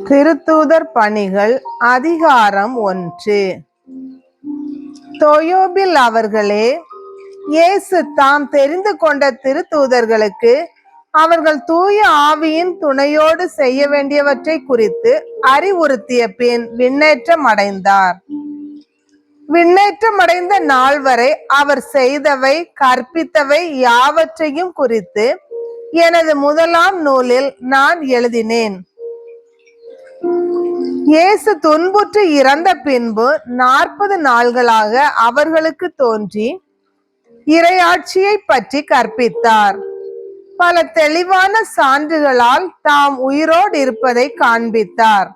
திருத்தூதர் பணிகள் அதிகாரம் 1. தொயோபில் அவர்களே, இயேசு தாம் தெரிந்து கொண்ட திருத்தூதர்களுக்கு அவர்கள் தூய ஆவியின் துணையோடு செய்ய வேண்டியவற்றை குறித்து அறிவுறுத்திய பின் விண்ணேற்றம் அடைந்தார். விண்ணேற்றமடைந்த நாள் வரை அவர் செய்தவை கற்பித்தவை யாவற்றையும் குறித்து எனது முதலாம் நூலில் நான் எழுதினேன். இயேசு துன்புற்று இறந்த பின்பு 40 நாள்களாக அவர்களுக்கு தோன்றி இறையாட்சியை பற்றி கற்பித்தார். பல தெளிவான சான்றுகளால் தாம் உயிரோடு இருப்பதை காண்பித்தார்.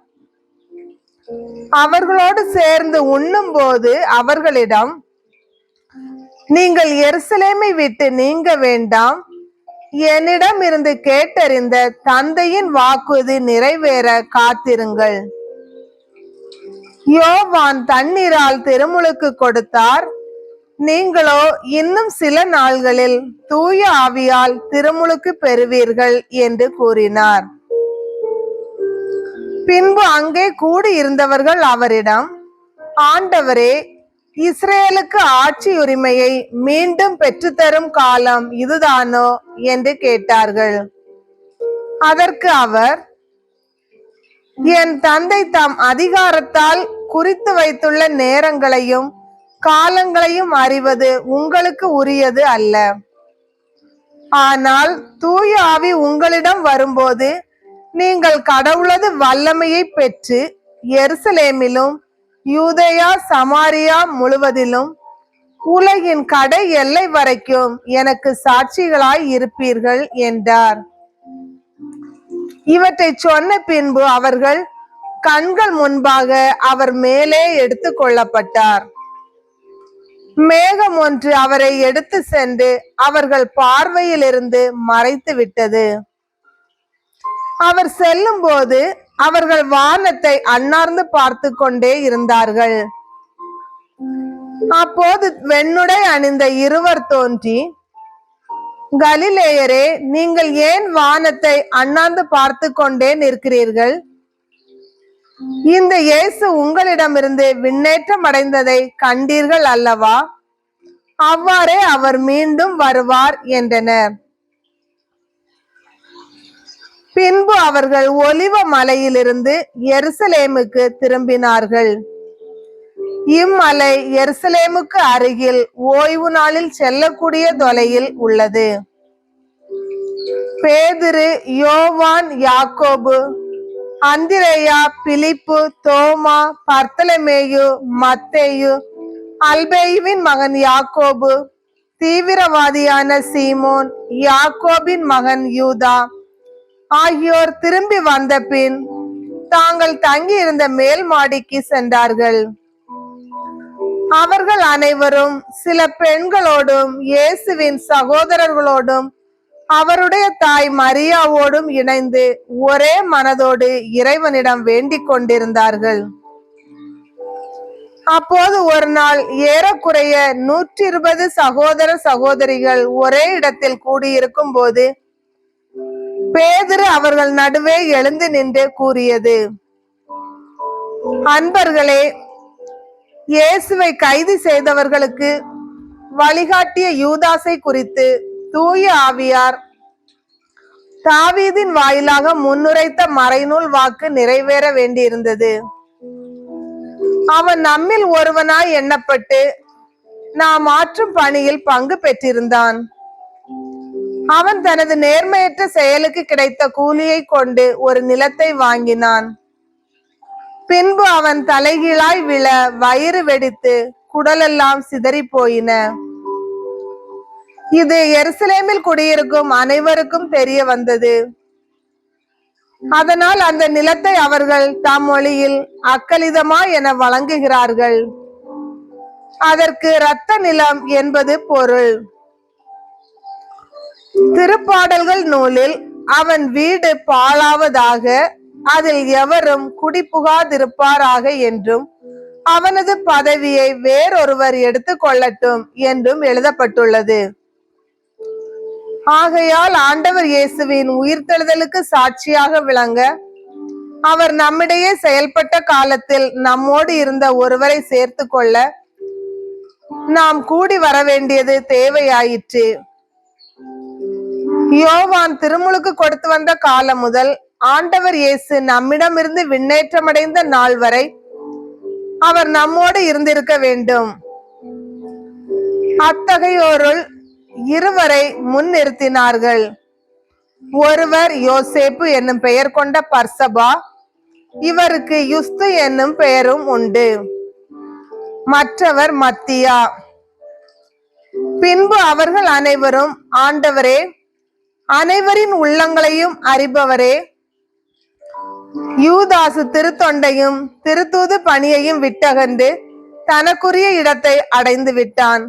அவர்களோடு சேர்ந்து உண்ணும் போது அவர்களிடம், நீங்கள் எருசலேமை விட்டு நீங்க வேண்டாம், என்னிடம் இருந்து கேட்டறிந்த தந்தையின் வாக்குறுதி நிறைவேற காத்திருங்கள். யோவான் தண்ணீரால் திருமுழுக்கு கொடுத்தார், நீங்களோ இன்னும் சில நாள்களில் தூய ஆவியால் திருமுழுக்கு பெறுவீர்கள் என்று கூறினார். பின்பு அங்கே கூடியிருந்தவர்கள் அவரிடம், ஆண்டவரே, இஸ்ரேலுக்கு ஆட்சி உரிமையை மீண்டும் பெற்றுத்தரும் காலம் இதுதானோ என்று கேட்டார்கள். அதற்கு அவர், என் தந்தை தாம் அதிகாரத்தால் குறித்து வைத்துள்ள நேரங்களையும் காலங்களையும் அறிவது உங்களுக்கு உரியது அல்ல. ஆனால் தூய ஆவி உங்களிடம் வரும்போது நீங்கள் கடவுளது வல்லமையை பெற்று எருசலேமிலும் யூதேயா சமாரியா முழுவதிலும் உலகின் கடை எல்லை வரைக்கும் எனக்கு சாட்சிகளாய் இருப்பீர்கள் என்றார். இவற்றை சொன்ன பின்பு அவர்கள் கண்கள் முன்பாக அவர் மேலே எடுத்து கொள்ளப்பட்டார். மேகம் ஒன்று அவரை எடுத்து சென்று அவர்கள் பார்வையில் இருந்து மறைத்து விட்டது. அவர் செல்லும் போது அவர்கள் வானத்தை அண்ணார்ந்து பார்த்து கொண்டே இருந்தார்கள். அப்போது வெண்ணுடை அணிந்த இருவர் தோன்றி, கலிலேயரே, நீங்கள் ஏன் வானத்தை அண்ணாந்து பார்த்து கொண்டே நிற்கிறீர்கள்? இந்த இயேசு உங்களிடமிருந்து விண்ணேற்றம் அடைந்ததை கண்டீர்கள் அல்லவா? அவ்வாறே அவர் மீண்டும் வருவார் என்றனர். பின்பு அவர்கள் ஒலிவ மலையிலிருந்து எருசலேமுக்கு திரும்பினார்கள். இம்மலை எருசலேமுக்கு அருகில் ஓய்வு நாளில் செல்லக்கூடிய தொலையில் உள்ளது. பேதுரு, யோவான், யாக்கோபு, அந்திரேயா, பிலிப்பு, தோமா, பர்த்தலமேயு, மத்தேயு, அல்பேயுவின் மகன் யாக்கோபு, தீவிரவாதியான சீமோன், யாக்கோபின் மகன் யூதா ஆகியோர் திரும்பி வந்த பின் தாங்கள் தங்கி இருந்த மேல் மாடிக்கு சென்றார்கள். அவர்கள் அனைவரும் சில பெண்களோடும் இயேசுவின் சகோதரர்களோடும் அவருடைய தாய் மரியாவோடும் இணைந்து ஒரே மனதோடு இறைவனிடம் வேண்டிக் கொண்டிருந்தார்கள். அப்போது ஒரு நாள் ஏறக்குறைய 120 சகோதர சகோதரிகள் ஒரே இடத்தில் கூடியிருக்கும் போது பேதுரு அவர்கள் நடுவே எழுந்து நின்று கூறியது, அன்பர்களே, இயேசுவை கைது செய்தவர்களுக்கு வழிகாட்டிய யூதாசை குறித்து தூய ஆவியார் தாவீதின் வாயிலாக முன்னுரைத்த மறைநூல் வாக்கு நிறைவேற வேண்டியிருந்தது. அவன் நம்மில் ஒருவனாய் எண்ணப்பட்டு நாம் ஆற்றும் பணியில் பங்கு பெற்றிருந்தான். அவன் தனது நேர்மையற்ற செயலுக்கு கிடைத்த கூலியை கொண்டு ஒரு நிலத்தை வாங்கினான். பின்பு அவன் தலைகீழாய் விழ வயிறு வெடித்து குடலெல்லாம் சிதறி போயின. இது எருசலேமில் குடியிருக்கும் அனைவருக்கும் தெரிய வந்தது. அதனால் அந்த நிலத்தை அவர்கள் தம் மொழியில் அக்கலிதமா என வழங்குகிறார்கள். அதற்கு இரத்த நிலம் என்பது பொருள். திருப்பாடல்கள் நூலில் அவன் வீடு பாழாவதாக, அதில் எவரும் குடிபுகாதிருப்பாராக என்றும் அவனது பதவியை வேறொருவர் எடுத்துக் கொள்ளட்டும் என்றும் எழுதப்பட்டுள்ளது. ஆகையால் ஆண்டவர் இயேசுவின் உயிர்த்தெழுதலுக்கு சாட்சியாக விளங்க அவர் நம்மிடையே செயல்பட்ட காலத்தில் நம்மோடு இருந்த ஒருவரை சேர்த்து கொள்ள நாம் கூடி வர வேண்டியது தேவையாயிற்று. யோவான் திருமுழுக்கு கொடுத்து வந்த காலம் முதல் ஆண்டவர் இயேசு நம்மிடமிருந்து விண்ணேற்றமடைந்த நாள் வரை அவர் நம்மோடு இருந்திருக்க வேண்டும். அத்தகையோருள் இருவரை முன்னிறுத்தினார்கள். ஒருவர் யோசேப்பு என்னும் பெயர் கொண்ட பர்சபா, இவருக்கு யுஸ்து என்னும் பெயரும் உண்டு. மற்றவர் மத்தியா. பின்பு அவர்கள் அனைவரும், ஆண்டவரே, அனைவரின் உள்ளங்களையும் அறிபவரே, யூதாசு திருத்தொண்டையும் திருத்தூது பணியையும் விட்டகன்று தனக்குரிய இடத்தை அடைந்து விட்டான்.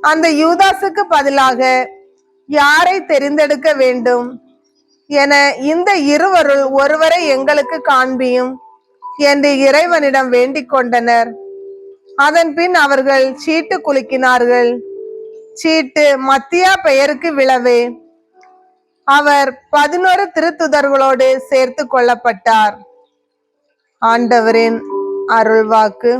அந்த யூதாசுக்கு பதிலாக யாரை தெரிந்தெடுக்க வேண்டும் என இந்த இருவருள் ஒருவரை எங்களுக்கு காண்பியும் என்று இறைவனிடம் வேண்டிக் கொண்டனர். அதன் பின் அவர்கள் சீட்டு குலுக்கினார்கள். சீட்டு மத்தியா பெயருக்கு விழவே அவர் 11 திருத்துதர்களோடு சேர்த்து கொள்ளப்பட்டார். ஆண்டவரின் அருள்வாக்கு.